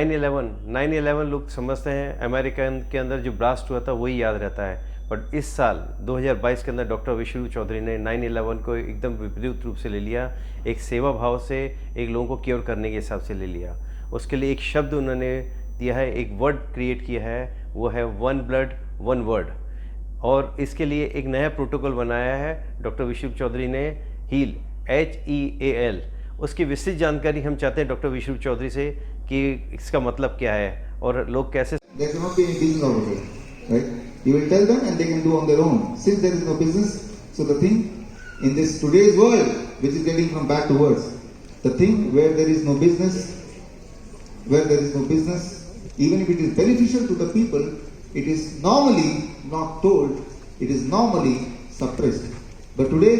9/11 लोग समझते हैं अमेरिकन के अंदर जो ब्लास्ट हुआ था वही याद रहता है, बट इस साल 2022 के अंदर डॉक्टर विश्वरूप चौधरी ने 9/11 को एकदम विपरीत रूप से ले लिया, एक सेवा भाव से एक लोगों को क्योर करने के हिसाब से ले लिया। उसके लिए एक शब्द उन्होंने दिया है, एक वर्ड क्रिएट किया है, वो है वन ब्लड वन वर्ड, और इसके लिए एक नया प्रोटोकॉल बनाया है डॉक्टर विश्वरूप चौधरी ने, हील HEAL। उसकी विस्तृत जानकारी हम चाहते हैं डॉक्टर विश्वरूप चौधरी से कि इसका मतलब क्या है और लोग कैसे। There cannot be any business out of it, right? You will tell them and they can do on their own. Since there is no business, so the thing in this today's world, which is getting from bad to worse, the thing where there is no business, even if it is beneficial to the people, it is normally not told, it is normally suppressed. But today,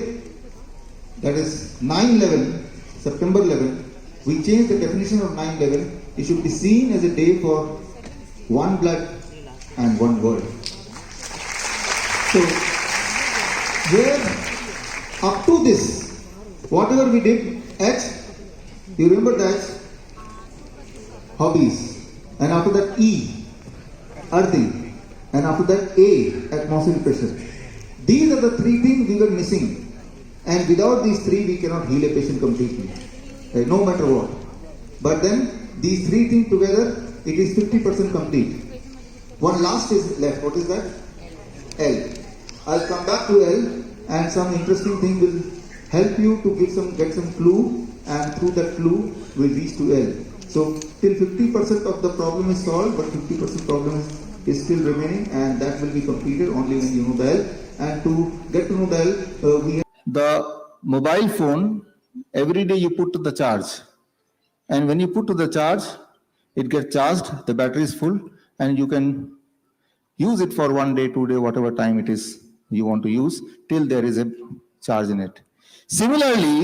that is 9/11, September 11, we changed the definition of 9/11. It should be seen as a day for one blood and one word. So, here, up to this, whatever we did, H, you remember that, hobbies, and after that E, earthing, and after that A, atmospheric pressure. These are the three things we were missing, and without these three we cannot heal a patient completely, no matter what. But then these three things together, it is 50% complete. One last is left. What is that? L. I'll come back to L, and some interesting thing will help you to get some clue, and through that clue we'll reach to L. So till 50% of the problem is solved, but 50% problem is still remaining, and that will be completed only when you know the L. And to get to know the L, we have the mobile phone. Every day you put to the charge, and when you put to the charge, it gets charged, the battery is full, and you can use it for 1 day, 2 day, whatever time it is you want to use, till there is a charge in it. Similarly,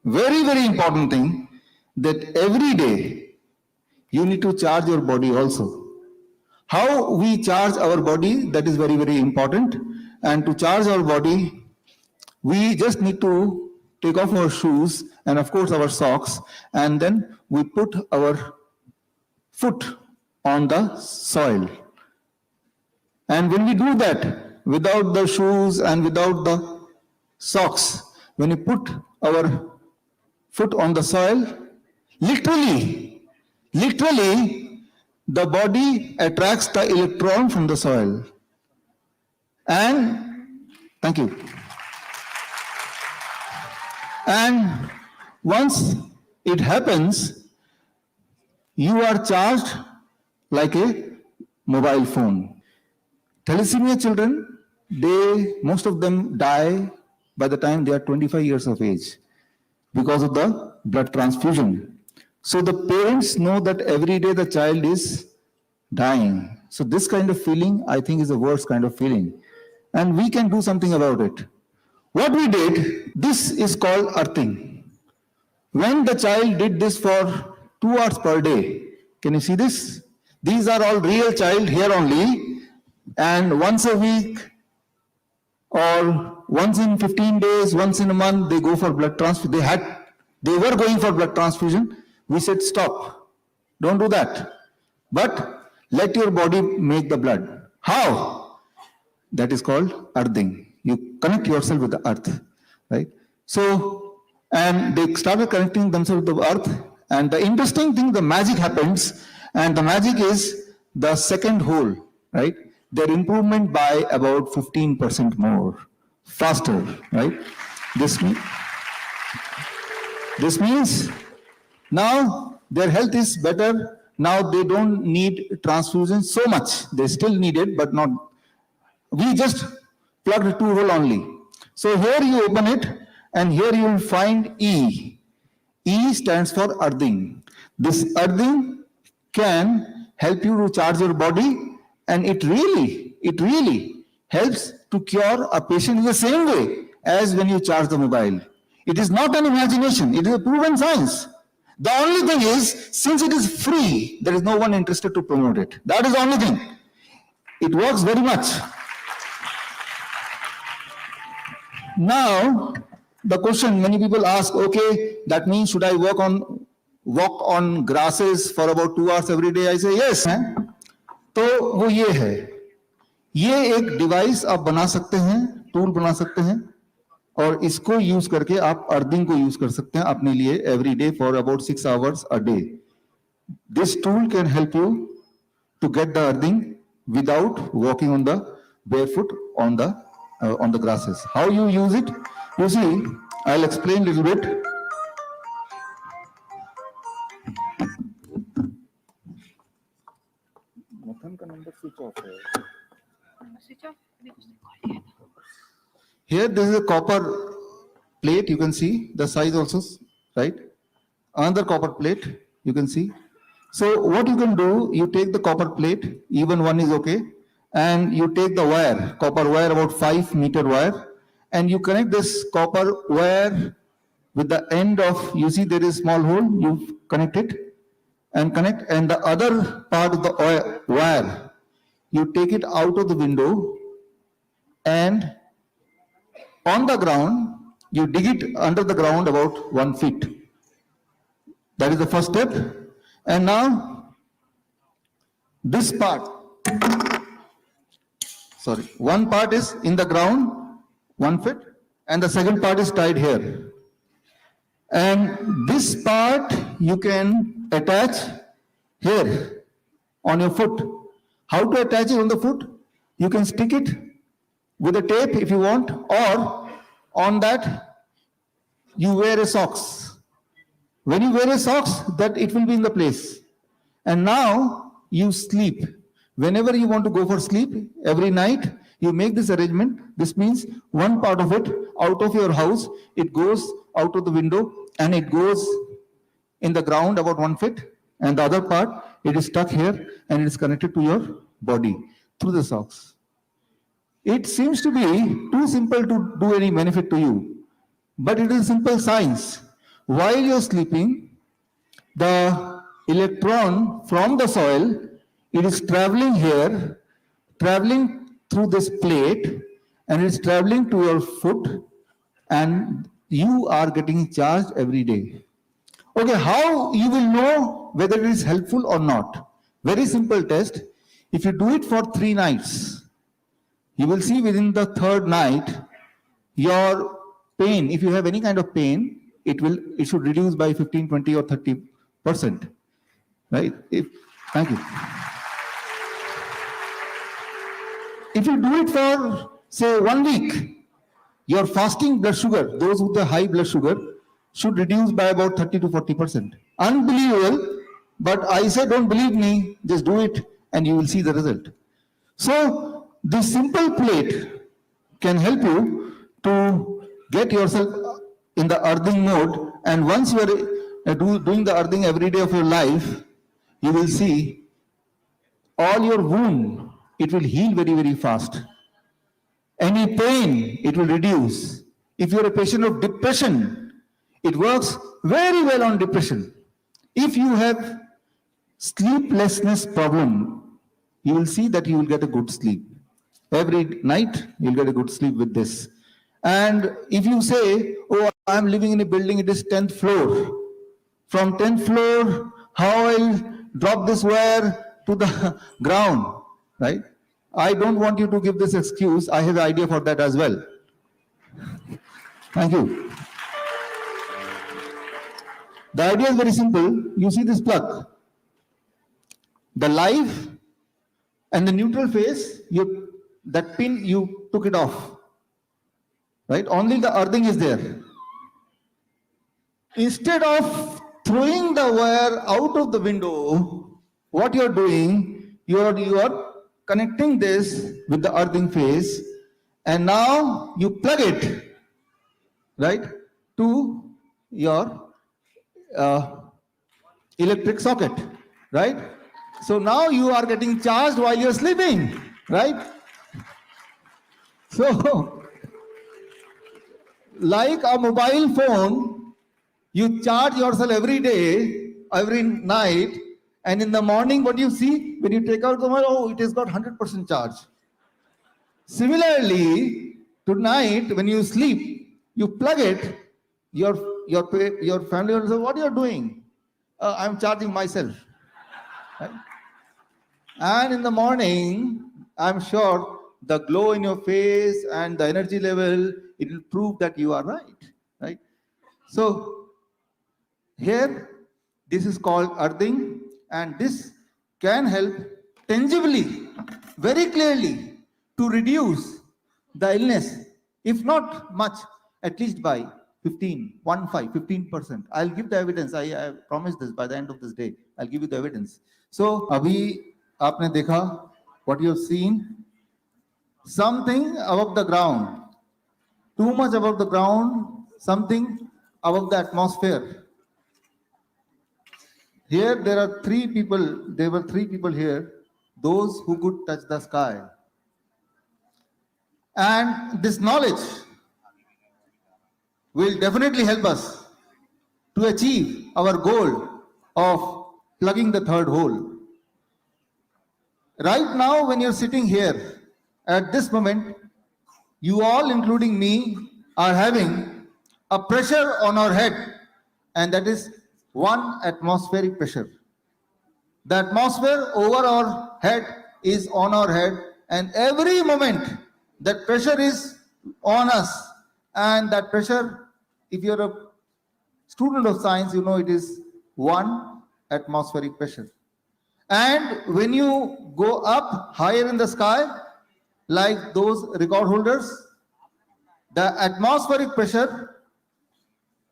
very, very important thing, that every day you need to charge your body also. How we charge our body, that is very, very important. And to charge our body, we just need to take off our shoes and of course our socks, and then we put our foot on the soil. And when we do that, without the shoes and without the socks, when we put our foot on the soil, literally, the body attracts the electron from the soil. And, thank you. And once it happens, you are charged like a mobile phone. Thalassemia children, most of them die by the time they are 25 years of age because of the blood transfusion. So the parents know that every day the child is dying. So this kind of feeling, I think, is the worst kind of feeling. And we can do something about it. What we did, this is called earthing. When the child did this for 2 hours per day, can you see this? These are all real child here only, and once a week or once in 15 days, once in a month, they go for blood transfusion. They were going for blood transfusion. We said, stop, don't do that. But let your body make the blood. How? That is called earthing. You connect yourself with the earth, right? So, and they started connecting themselves with the earth, and the interesting thing, the magic happens, and the magic is the second hole, right? Their improvement by about 15% more, faster, right? This means now their health is better. Now they don't need transfusion so much. They still need it, but not. We just plugged 2 holes only. So here you open it, and here you will find E. E stands for earthing. This earthing can help you to charge your body, and it really helps to cure a patient in the same way as when you charge the mobile. It is not an imagination, it is a proven science. The only thing is, since it is free, there is no one interested to promote it. That is the only thing. It works very much. Now, the question many people ask, okay, that means should I work on walk on grasses for about 2 hours every day? I say yes. तो वो ये है, ये एक device आप बना सकते हैं, टूल बना सकते हैं, और इसको यूज करके आप अर्थिंग को यूज कर सकते हैं अपने लिए every day for about 6 hours a day. This tool can help you to get the earthing without walking on the barefoot on the grasses. How you use it? You see, I'll explain a little bit. Mathan ka number switch off hai. Here, this is a copper plate. You can see the size also, right? Another copper plate. You can see. So what you can do, you take the copper plate, even one is okay, and you take the wire, copper wire, about 5-meter wire, and you connect this copper wire with the end of, you see there is small hole, you connect it, and the other part of the wire, you take it out of the window, and on the ground, you dig it under the ground about 1 feet. That is the first step. And now, this part, one part is in the ground, 1 foot, and the second part is tied here. And this part you can attach here on your foot. How to attach it on the foot? You can stick it with a tape if you want, or on that you wear a socks. When you wear a socks, that it will be in the place. And now you sleep. Whenever you want to go for sleep, every night, you make this arrangement. This means one part of it out of your house, it goes out of the window and it goes in the ground about 1 foot. And the other part, it is stuck here and it is connected to your body through the socks. It seems to be too simple to do any benefit to you, but it is simple science. While you're sleeping, the electron from the soil, it is traveling here, traveling through this plate, and it's traveling to your foot, and you are getting charged every day. Okay, how you will know whether it is helpful or not? Very simple test. If you do it for 3 nights, you will see within the 3rd night, your pain, if you have any kind of pain, it should reduce by 15, 20 or 30%. Right? Thank you. If you do it for, say, 1 week, your fasting blood sugar, those with the high blood sugar, should reduce by about 30 to 40%. Unbelievable, but I say don't believe me, just do it and you will see the result. So, this simple plate can help you to get yourself in the earthing mode, and once you are doing the earthing every day of your life, you will see all your wound, it will heal very, very fast. Any pain, it will reduce. If you are a patient of depression, it works very well on depression. If you have sleeplessness problem, you will see that you will get a good sleep. Every night, you will get a good sleep with this. And if you say, oh, I'm living in a building, it is 10th floor. From 10th floor, how I'll drop this wire to the ground, right? I don't want you to give this excuse. I have an idea for that as well. Thank you. The idea is very simple. You see this plug. The live and the neutral phase, that pin, you took it off. Right? Only the earthing is there. Instead of throwing the wire out of the window, what you're doing, you are connecting this with the earthing phase, and now you plug it, right, to your electric socket, right? So now you are getting charged while you're sleeping, right? So, like a mobile phone, you charge yourself every day, every night, and in the morning, what you see, when you take out the mobile, oh, it has got 100% charge. Similarly, tonight, when you sleep, you plug it, your family will say, what are you doing? I'm charging myself. Right? And in the morning, I'm sure the glow in your face and the energy level, it will prove that you are right. Right? So here, this is called earthing, and this can help tangibly, very clearly, to reduce the illness, if not much, at least by 15%. I'll give the evidence. I promise this by the end of this day. I'll give you the evidence. So, abhi aapne dekha what you have seen, something above the ground, too much above the ground, something above the atmosphere. Here there are three people, there were three people here, those who could touch the sky. And this knowledge will definitely help us to achieve our goal of plugging the third hole. Right now, when you're sitting here, at this moment, you all, including me, are having a pressure on our head, and that is 1 atmospheric pressure. The atmosphere over our head is on our head, and every moment that pressure is on us, and that pressure, if you're a student of science, you know it is 1 atmospheric pressure. And when you go up higher in the sky, like those record holders, the atmospheric pressure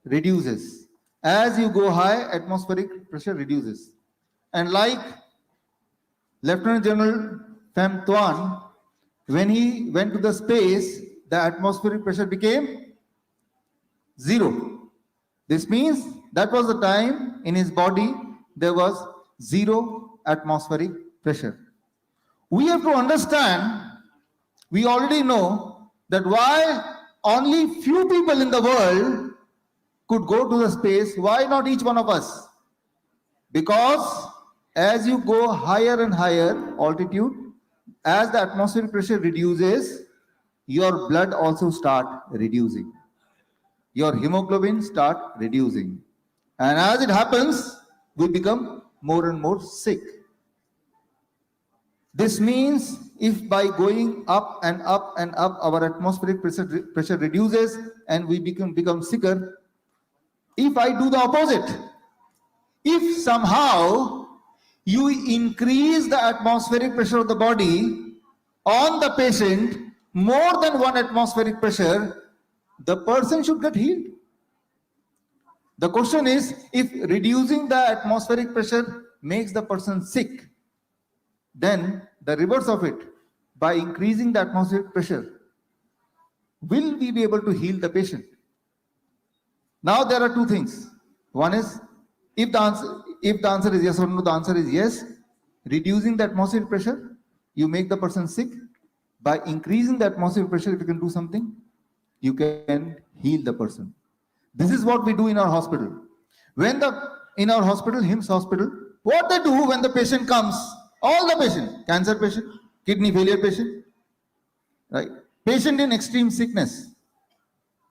reduces. As you go high, atmospheric pressure reduces. And like Lieutenant General Pham Tuan, when he went to the space, the atmospheric pressure became 0. This means that was the time in his body there was 0 atmospheric pressure. We have to understand, we already know that why only few people in the world could go to the space, why not each one of us? Because as you go higher and higher altitude, as the atmospheric pressure reduces, your blood also start reducing. Your hemoglobin start reducing. And as it happens, we become more and more sick. This means if by going up and up and up, our atmospheric pressure reduces and we become sicker, if I do the opposite, if somehow you increase the atmospheric pressure of the body on the patient more than 1 atmospheric pressure, the person should get healed. The question is, if reducing the atmospheric pressure makes the person sick, then the reverse of it, by increasing the atmospheric pressure, will we be able to heal the patient? Now there are two things. One is, if the answer is yes or no, the answer is yes. Reducing the atmospheric pressure, you make the person sick. By increasing the atmospheric pressure, if you can do something, you can heal the person. This is what we do in our hospital. In our hospital, Hiims hospital, what they do when the patient comes, all the patient, cancer patient, kidney failure patient, right? Patient in extreme sickness,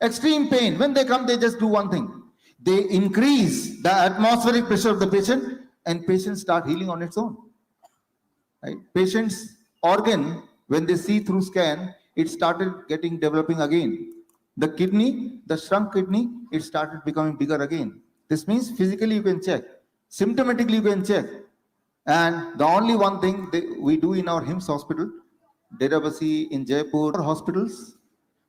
extreme pain, when they come, they just do one thing. They increase the atmospheric pressure of the patient and patient start healing on its own. Right? Patient's organ, when they see through scan, it started developing again. The kidney, the shrunk kidney, it started becoming bigger again. This means physically you can check, symptomatically you can check. And the only one thing we do in our Hiims hospital, drbiswarooproychowdhury in Jaipur hospitals,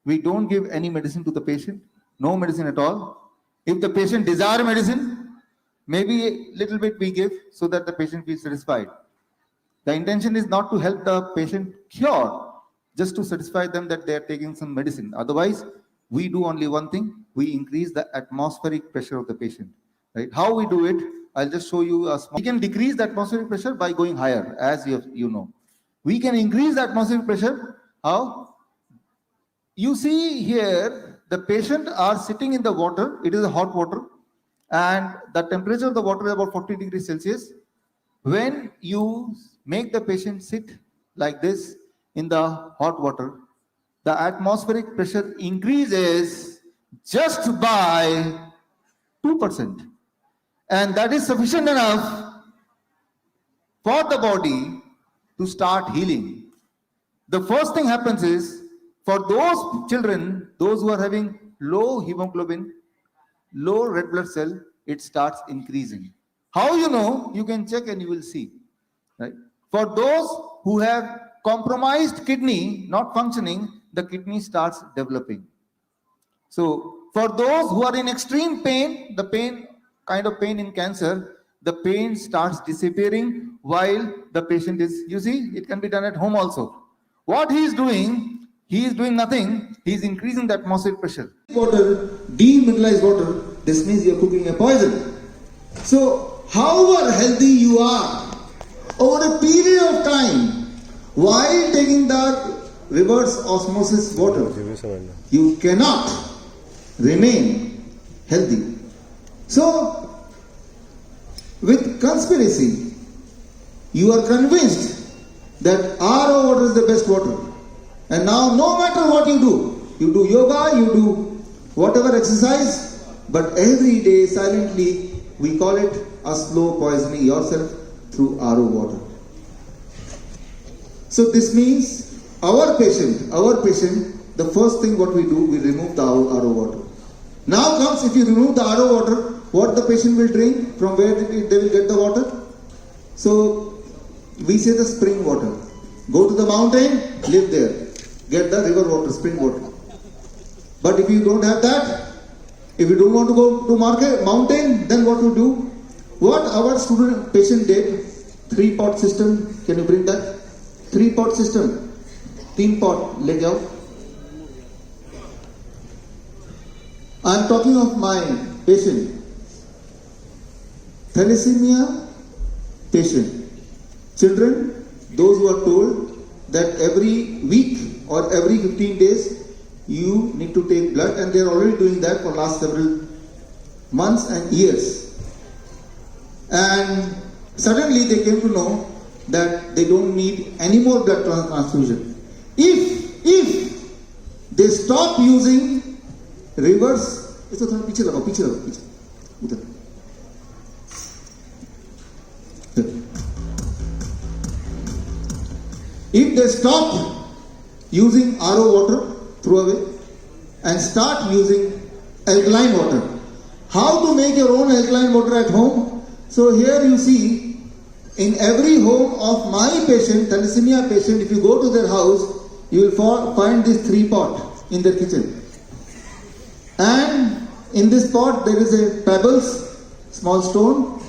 we don't give any medicine to the patient, no medicine at all. If the patient desires medicine, maybe a little bit we give so that the patient feels satisfied. The intention is not to help the patient cure, just to satisfy them that they are taking some medicine. Otherwise, we do only one thing, we increase the atmospheric pressure of the patient. Right? How we do it, I'll just show you a small. We can decrease the atmospheric pressure by going higher, as you know. We can increase the atmospheric pressure. How? You see here, the patient are sitting in the water. It is a hot water, and the temperature of the water is about 40 degrees Celsius. When you make the patient sit like this in the hot water, the atmospheric pressure increases just by 2%. And that is sufficient enough for the body to start healing. The first thing happens is, for those children, those who are having low hemoglobin, low red blood cell, it starts increasing. How you know? You can check and you will see. Right? For those who have compromised kidney not functioning, the kidney starts developing. So for those who are in extreme pain, the pain, kind of pain in cancer, the pain starts disappearing while the patient is, you see, it can be done at home also. What he is doing nothing, he is increasing the atmospheric pressure. Water, demineralized water, this means you are cooking a poison. So however healthy you are, over a period of time, while taking the reverse osmosis water, you cannot remain healthy. So, with conspiracy, you are convinced that RO water is the best water. And now, no matter what you do yoga, you do whatever exercise, but every day silently we call it a slow poisoning yourself through RO water. So this means our patient, the first thing what we do, we remove the RO water. Now comes, if you remove the RO water, what the patient will drink, from where they will get the water? So we say the spring water. Go to the mountain, live there, get the river water, spring water. But if you don't have that, if you don't want to go to mountain, then what you do? What our student patient did, 3-pot system, can you bring that? 3-pot system, 3 pot, leg out. I am talking of my patient, thalassemia patient. Children, those who are told that every week or every 15 days you need to take blood, and they are already doing that for last several months and years. And suddenly they came to know that they don't need any more blood transfusion. If they stop using reverse, इसको थोड़ा पीछे लगाओ, उधर. If they stop using RO water, throw away, and start using alkaline water. How to make your own alkaline water at home? So here you see, in every home of my patient, thalassemia patient, if you go to their house, you will find this 3-pot in their kitchen. And in this pot there is a pebbles, small stone,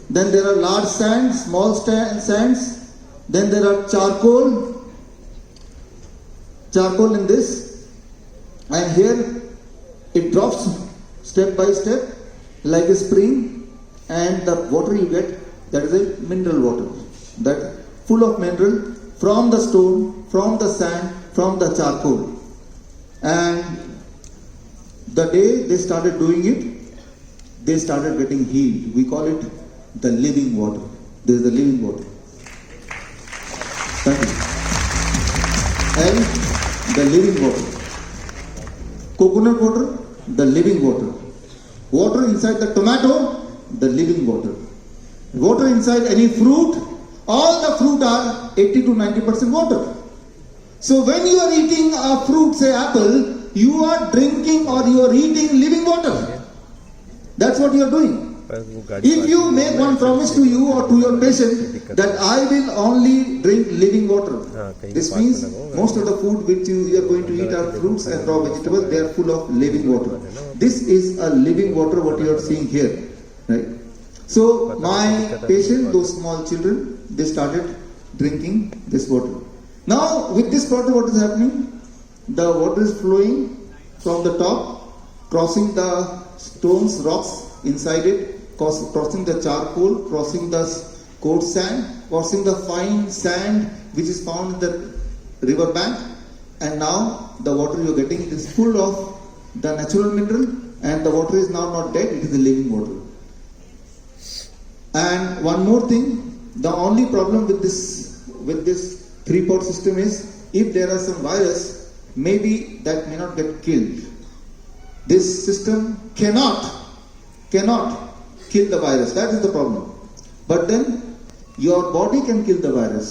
then there are large sands, small sands, then there are charcoal in this, and here it drops step by step like a spring, and the water you get, that is a mineral water, that full of mineral from the stone, from the sand, from the charcoal. And the day they started doing it, they started getting healed. We call it the living water. This is the living water. Thank you. And the living water. Coconut water, the living water. Water inside the tomato, the living water. Water inside any fruit, all the fruit are 80 to 90% water. So when you are eating a fruit, say apple, you are drinking or you are eating living water. That's what you are doing. If you make one promise to you or to your patient that I will only drink living water, this means most of the food which you are going to eat are fruits and raw vegetables, they are full of living water. This is a living water what you are seeing here. Right? So my patient, those small children, they started drinking this water. Now with this water, what is happening? The water is flowing from the top, crossing the stones, rocks inside it, crossing the charcoal, crossing the coarse sand, crossing the fine sand which is found in the river bank, and now the water you are getting, it is full of the natural mineral, and the water is now not dead, it is the living water. And one more thing, the only problem with this 3-pot system is, if there are some virus, maybe that may not get killed. This system cannot kill kill the virus. That is the problem. But then your body can kill the virus.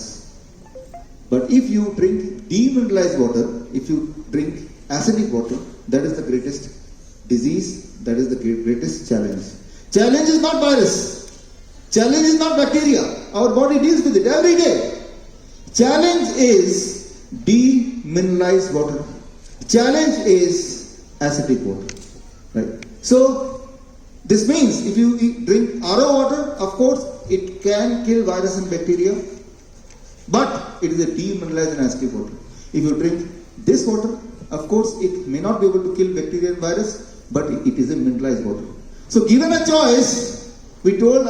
But if you drink demineralized water, if you drink acidic water, that is the greatest disease, that is the greatest challenge. Challenge is not virus. Challenge is not bacteria. Our body deals with it every day. Challenge is demineralized water. Challenge is acidic water. Right? So, this means if you drink RO water, of course, it can kill virus and bacteria, but it is a demineralized and acidic water. If you drink this water, of course, it may not be able to kill bacteria and virus, but it is a mineralized water. So, given a choice, we told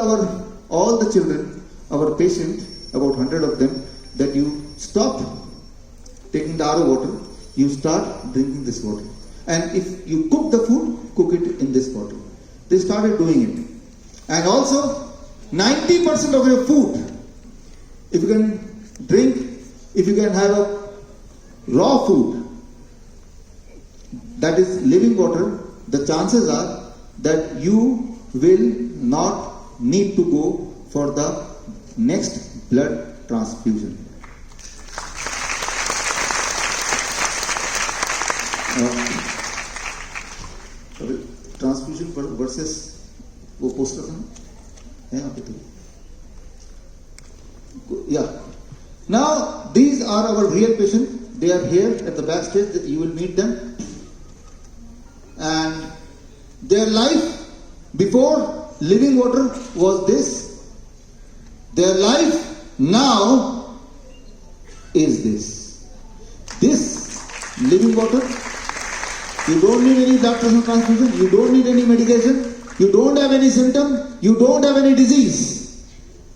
all the children, our patient, about 100 of them, that you stop taking the RO water, you start drinking this water. And if you cook the food, cook it in this water. They started doing it. And also, 90% of your food, if you can drink, if you can have a raw food, that is living water, the chances are that you will not need to go for the next blood transfusion. Transfusion versus वो poster था है यहाँ पे तो yeah. Now these are our real patients. They are here at the backstage. You will meet them, and their life before living water was this. Their life now is this. This living water. You don't need any blood transfusion, you don't need any medication, you don't have any symptom, you don't have any disease.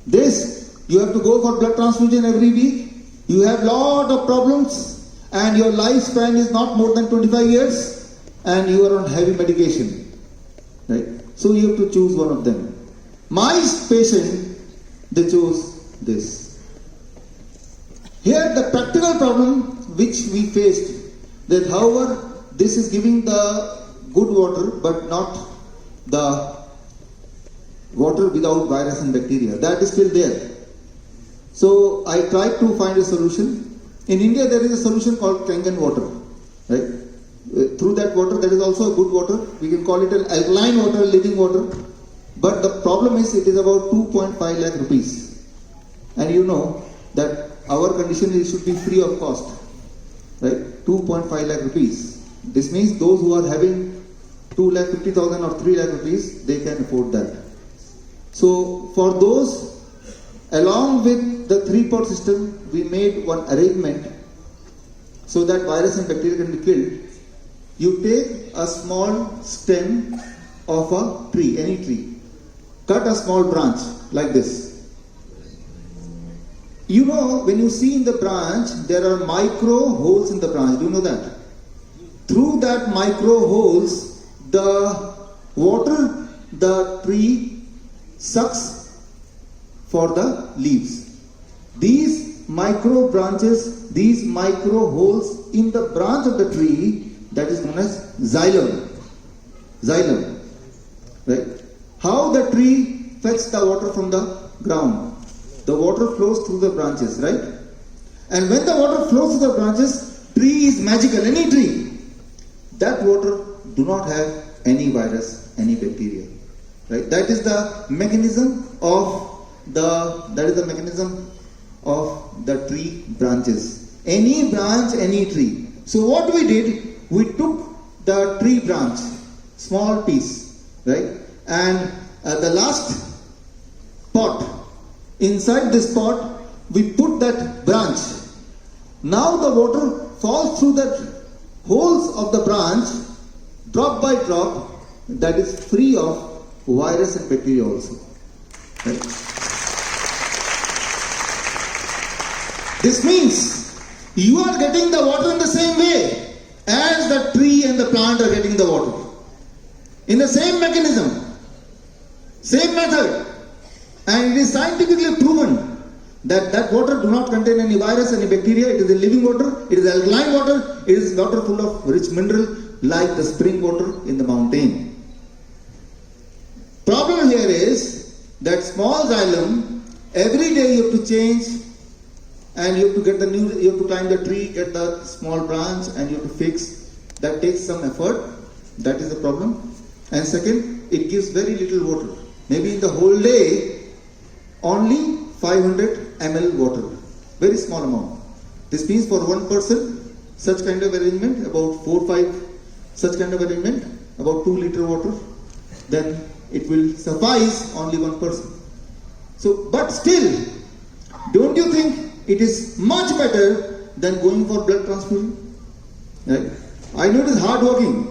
This, you have to go for blood transfusion every week, you have lot of problems, and your lifespan is not more than 25 years, and you are on heavy medication. Right? So you have to choose one of them. My patient, they chose this. Here the practical problem which we faced, that however, this is giving the good water, but not the water without virus and bacteria. That is still there. So I tried to find a solution. In India, there is a solution called Kangen water. Right? Through that water, that is also a good water. We can call it an alkaline water, living water. But the problem is, it is about 2.5 lakh rupees. And you know that our condition is should be free of cost. Right? 2.5 lakh rupees. This means those who are having 2,50,000 or 3 lakh rupees, they can afford that. So for those, along with the 3-pot system, we made one arrangement so that virus and bacteria can be killed. You take a small stem of a tree, any tree, cut a small branch like this. You know, when you see in the branch, there are micro holes in the branch. Do you know that? Through that micro holes, the water the tree sucks for the leaves. These micro branches, these micro holes in the branch of the tree, that is known as xylem. Xylem. Right? How the tree fetches the water from the ground? The water flows through the branches, right? And when the water flows through the branches, tree is magical, any tree. That water do not have any virus, any bacteria. Right? That is the mechanism of the tree branches. Any branch, any tree. So what we did, we took the tree branch, small piece, right? And the last pot, inside this pot, we put that branch. Now the water falls through that holes of the branch, drop by drop, that is free of virus and bacteria also. Right? This means you are getting the water in the same way as the tree and the plant are getting the water. In the same mechanism, same method. And it is scientifically proven that water do not contain any virus, any bacteria. It is a living water, it is alkaline water, it is water full of rich mineral like the spring water in the mountain. Problem here is that small xylem, every day you have to change, and you have to get the new, you have to climb the tree, get the small branch, and you have to fix. That takes some effort. That is the problem. And second, it gives very little water. Maybe in the whole day, only 500 ml water. Very small amount. This means for one person, such kind of arrangement, about 4-5, such kind of arrangement, about 2 liter water, then it will suffice only one person. So, but still, don't you think it is much better than going for blood transfusion? Right? I know it is hard working.